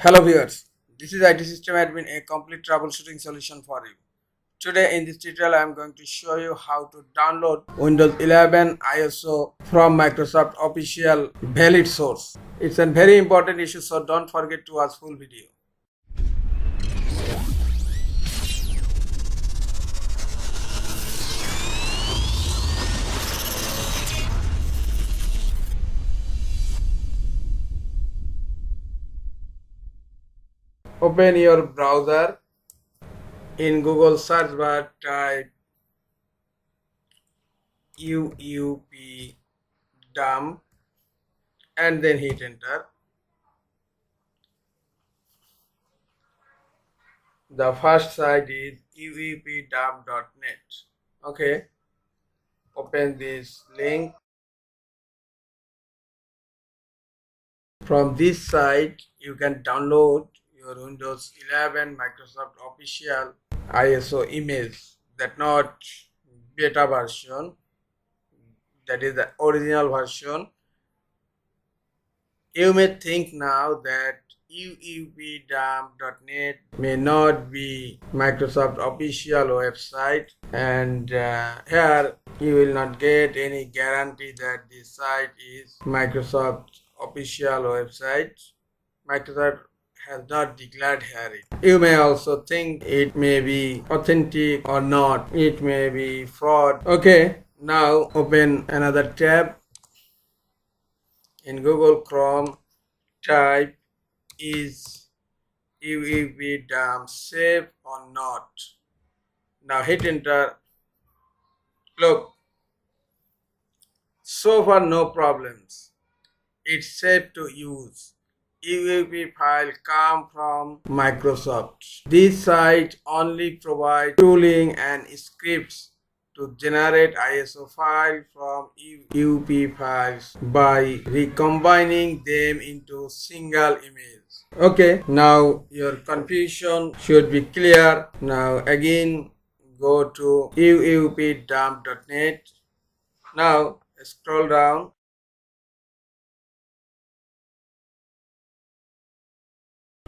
Hello viewers, this is IT System Admin, a complete troubleshooting solution for you. Today in this tutorial I am going to show you how to download Windows 11 ISO from Microsoft official valid source. It's a very important issue, so don't forget to watch full video. Open your browser. In Google search bar type UUP dump and then hit enter. The first site is uupdump.net. Okay, open this link. From this site you can download your Windows 11 Microsoft official ISO image, that not beta version, that is the original version. You may think now that uupdump.net may not be Microsoft official website, and here you will not get any guarantee that this site is Microsoft official website. Microsoft has not declared here it. You may also think it may be authentic or not. It may be fraud. Okay, now open another tab. In Google Chrome, type is UEP dump safe or not. Now hit enter. Look, so far no problems. It's safe to use. UEP file come from Microsoft. This site only provides tooling and scripts to generate ISO file from UEP files by recombining them into single image. Okay, now your confusion should be clear. Now again go to uupdump.net. Now scroll down.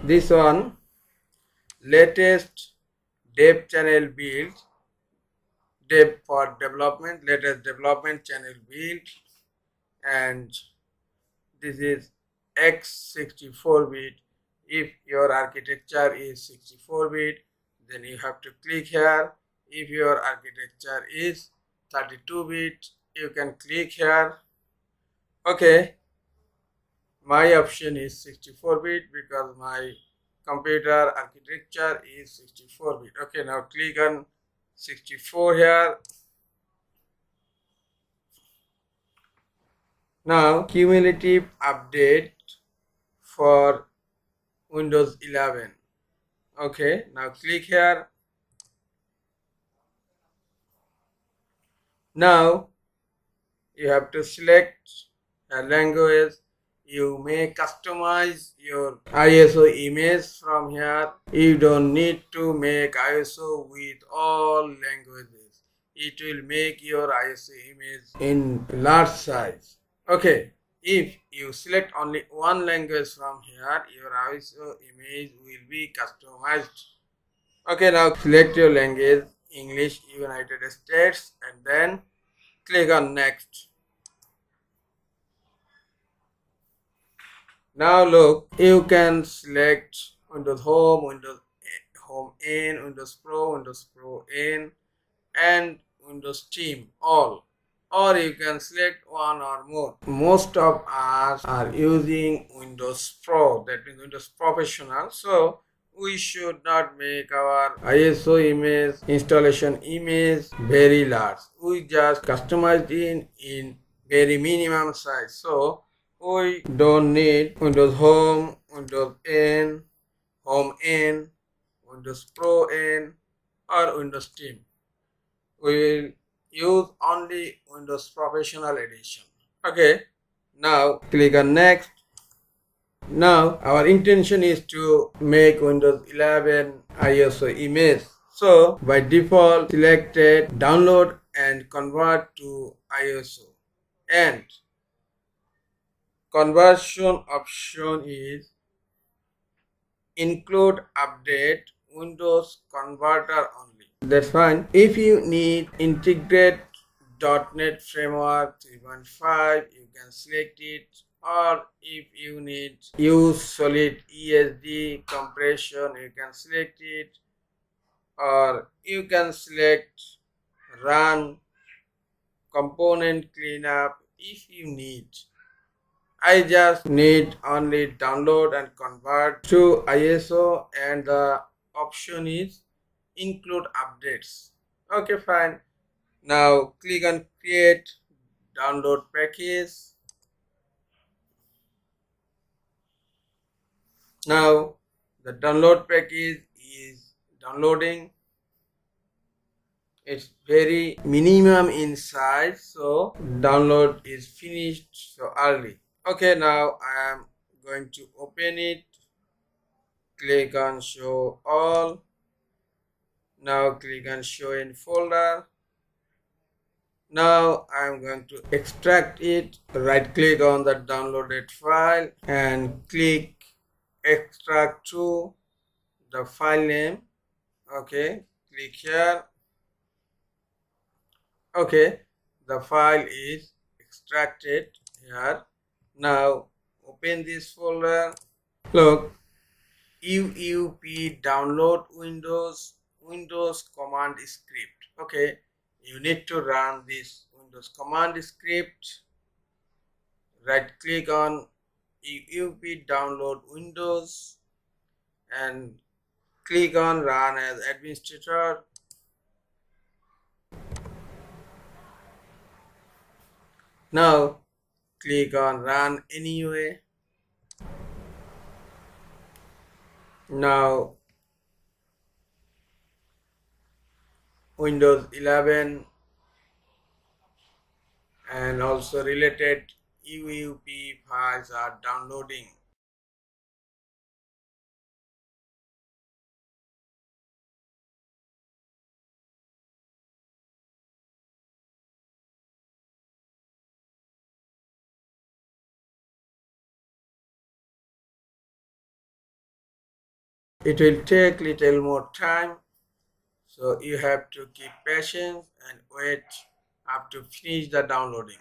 This one, latest dev channel build, dev for development, latest development channel build, and this is x64-bit. If your architecture is 64-bit, then you have to click here. If your architecture is 32-bit, you can click here. Okay, my option is 64-bit because my computer architecture is 64-bit. Okay, now click on 64 here. Now cumulative update for Windows 11. Okay, now click here. Now you have to select a language. You may customize your ISO image from here. You don't need to make ISO with all languages. It will make your ISO image in large size. Okay, if you select only one language from here, your ISO image will be customized. Okay, now select your language, English, United States, and then click on next. Now look, you can select Windows Home, Windows Home N, Windows Pro N, and Windows Team all. Or you can select one or more. Most of us are using Windows Pro, that means Windows Professional. So we should not make our ISO image, installation image very large. We just customize it in very minimum size. So we don't need Windows Home, Windows N, Home N, Windows Pro N, or Windows Team. We will use only Windows Professional Edition. Okay, now click on next. Now our intention is to make Windows 11 ISO image. So by default selected download and convert to ISO, and conversion option is include update Windows converter only. That's fine. If you need integrate .NET Framework 3.5, you can select it, or if you need use solid ESD compression, you can select it, or you can select run component cleanup if you need. I just need only download and convert to ISO, and the option is include updates. Okay, fine. Now click on create download package. Now the download package is downloading. It's very minimum in size, so download is finished so early. Okay, now I am going to open it. Click on show all. Now click on show in folder. Now I am going to extract it. Right click on the downloaded file and click extract to the file name. Okay, click here. Okay, the file is extracted here. Now open this folder. Look, UUP download Windows command script. Okay, you need to run this Windows command script. Right click on UUP download Windows and click on run as administrator. Now click on run anyway. Now Windows 11 and also related UUP files are downloading. It will take little more time, so you have to keep patient and wait up to finish the downloading.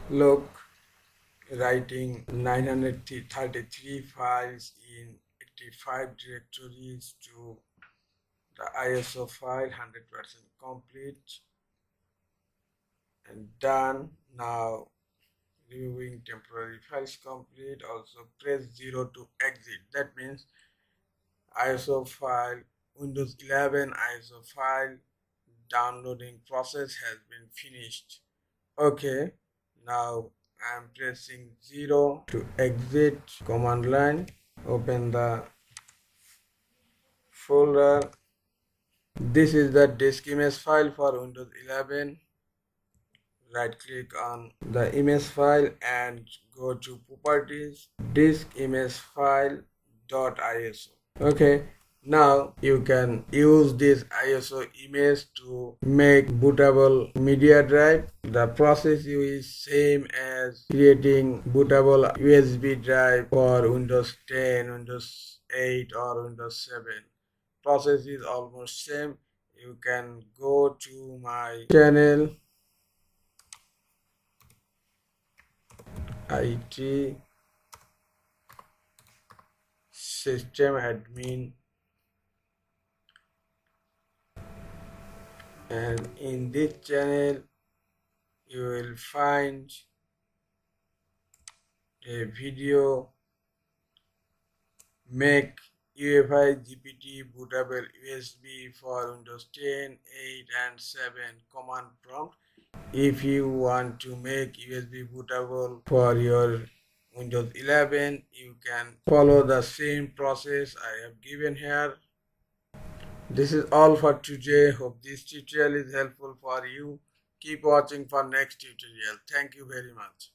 Look, writing 933 files in 85 directories to the ISO file, 100% complete and done. Now removing temporary files complete. Also press 0 to exit. That means ISO file, Windows 11 ISO file downloading process has been finished. Okay, now I am pressing 0 to exit command line. Open the folder. This is the disk image file for Windows 11. Right click on the image file and go to properties, disk image file .iso. Okay, now you can use this ISO image to make bootable media drive. The process is same as creating bootable USB drive for Windows 10, Windows 8 or Windows 7. Process is almost same. You can go to my channel IT system admin, and in this channel you will find a video make UEFI GPT bootable USB for Windows 10, 8 and 7 command prompt. If you want to make USB bootable for your Windows 11, you can follow the same process I have given here. This is all for today. Hope this tutorial is helpful for you. Keep watching for next tutorial. Thank you very much.